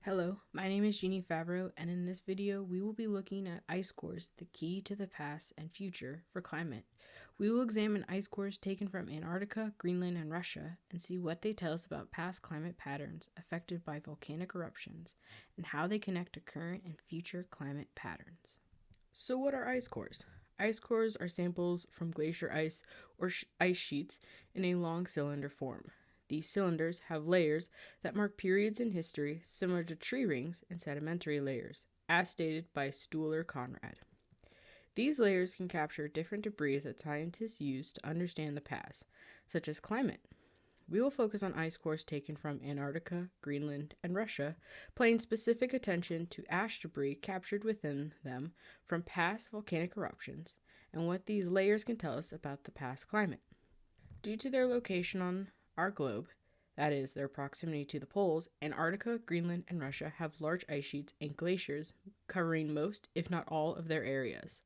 Hello, my name is Jeanne Favaro, and in this video, we will be looking at ice cores, the key to the past and future for climate. We will examine ice cores taken from Antarctica, Greenland, and Russia, and see what they tell us about past climate patterns affected by volcanic eruptions, and how they connect to current and future climate patterns. So what are ice cores? Ice cores are samples from glacier ice or ice sheets in a long cylinder form. These cylinders have layers that mark periods in history similar to tree rings and sedimentary layers, as stated by Stuhler-Conrad. These layers can capture different debris that scientists use to understand the past, such as climate. We will focus on ice cores taken from Antarctica, Greenland, and Russia, paying specific attention to ash debris captured within them from past volcanic eruptions and what these layers can tell us about the past climate. Due to their location on our globe, that is, their proximity to the poles, Antarctica, Greenland, and Russia have large ice sheets and glaciers covering most, if not all, of their areas.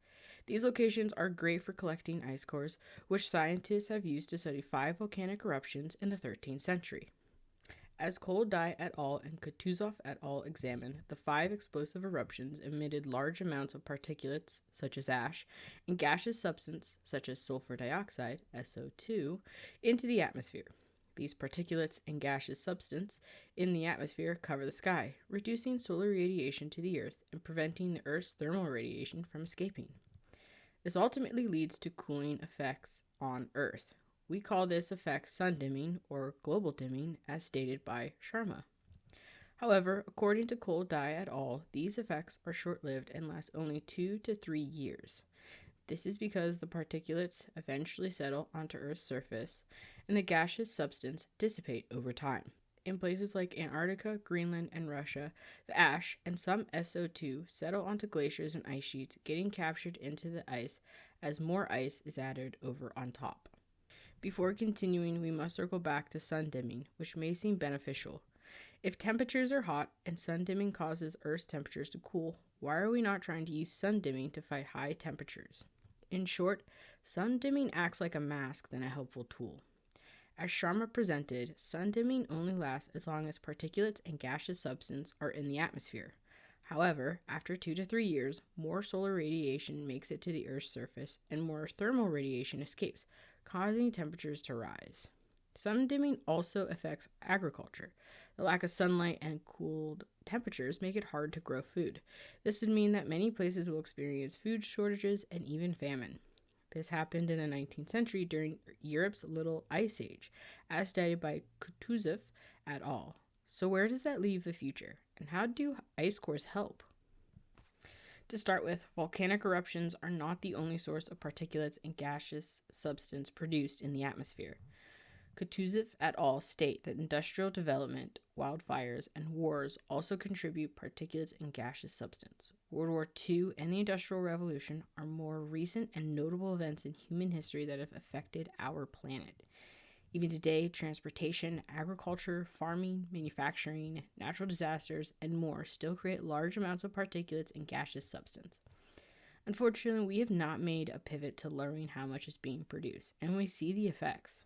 These locations are great for collecting ice cores, which scientists have used to study 5 volcanic eruptions in the 13th century. As Koldai et al. And Kutuzov et al. Examined, the 5 explosive eruptions emitted large amounts of particulates, such as ash, and gaseous substance, such as sulfur dioxide, SO2, into the atmosphere. These particulates and gaseous substance in the atmosphere cover the sky, reducing solar radiation to the Earth and preventing the Earth's thermal radiation from escaping. This ultimately leads to cooling effects on Earth. We call this effect sun dimming or global dimming, as stated by Sharma. However, according to Koldai et al., these effects are short-lived and last only 2 to 3 years. This is because the particulates eventually settle onto Earth's surface and the gaseous substance dissipate over time. In places like Antarctica, Greenland, and Russia, the ash and some SO2 settle onto glaciers and ice sheets, getting captured into the ice as more ice is added over on top. Before continuing, we must circle back to sun dimming, which may seem beneficial. If temperatures are hot and sun dimming causes Earth's temperatures to cool, why are we not trying to use sun dimming to fight high temperatures? In short, sun dimming acts like a mask than a helpful tool. As Sharma presented, sun dimming only lasts as long as particulates and gaseous substance are in the atmosphere. However, after 2 to 3 years, more solar radiation makes it to the Earth's surface and more thermal radiation escapes, causing temperatures to rise. Sun dimming also affects agriculture. The lack of sunlight and cooled temperatures make it hard to grow food. This would mean that many places will experience food shortages and even famine. This happened in the 19th century during Europe's Little Ice Age, as studied by Kutuzov et al. So where does that leave the future? And how do ice cores help? To start with, volcanic eruptions are not the only source of particulates and gaseous substance produced in the atmosphere. Kutuzov et al. State that industrial development, wildfires, and wars also contribute particulates and gaseous substance. World War II and the Industrial Revolution are more recent and notable events in human history that have affected our planet. Even today, transportation, agriculture, farming, manufacturing, natural disasters, and more still create large amounts of particulates and gaseous substance. Unfortunately, we have not made a pivot to lowering how much is being produced, and we see the effects.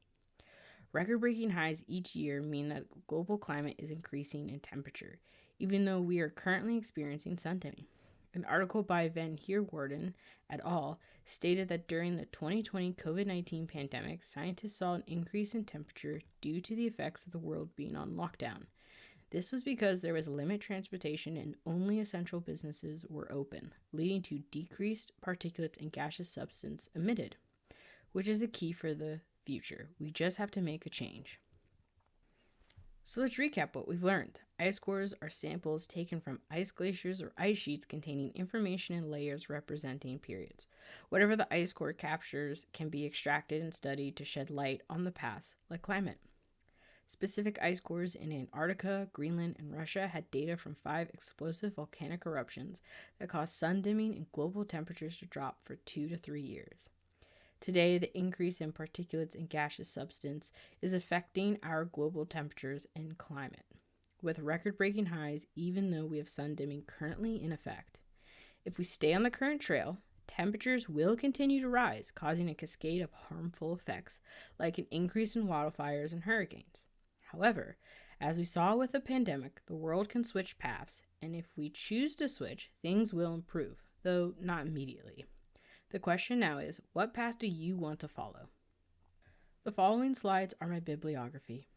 Record-breaking highs each year mean that global climate is increasing in temperature, even though we are currently experiencing sun dimming. An article by Van Heerwaarden et al. Stated that during the 2020 COVID-19 pandemic, scientists saw an increase in temperature due to the effects of the world being on lockdown. This was because there was limited transportation and only essential businesses were open, leading to decreased particulates and gaseous substance emitted, which is the key for the future. We just have to make a change. So let's recap what we've learned. Ice cores are samples taken from ice glaciers or ice sheets containing information in layers representing periods. Whatever the ice core captures can be extracted and studied to shed light on the past, like climate. Specific ice cores in Antarctica, Greenland, and Russia had data from 5 explosive volcanic eruptions that caused sun dimming and global temperatures to drop for 2 to 3 years. Today, the increase in particulates and gaseous substance is affecting our global temperatures and climate, with record-breaking highs even though we have sun dimming currently in effect. If we stay on the current trail, temperatures will continue to rise, causing a cascade of harmful effects like an increase in wildfires and hurricanes. However, As we saw with the pandemic, the world can switch paths, and if we choose to switch, things will improve, though not immediately. The question now is, what path do you want to follow? The following slides are my bibliography.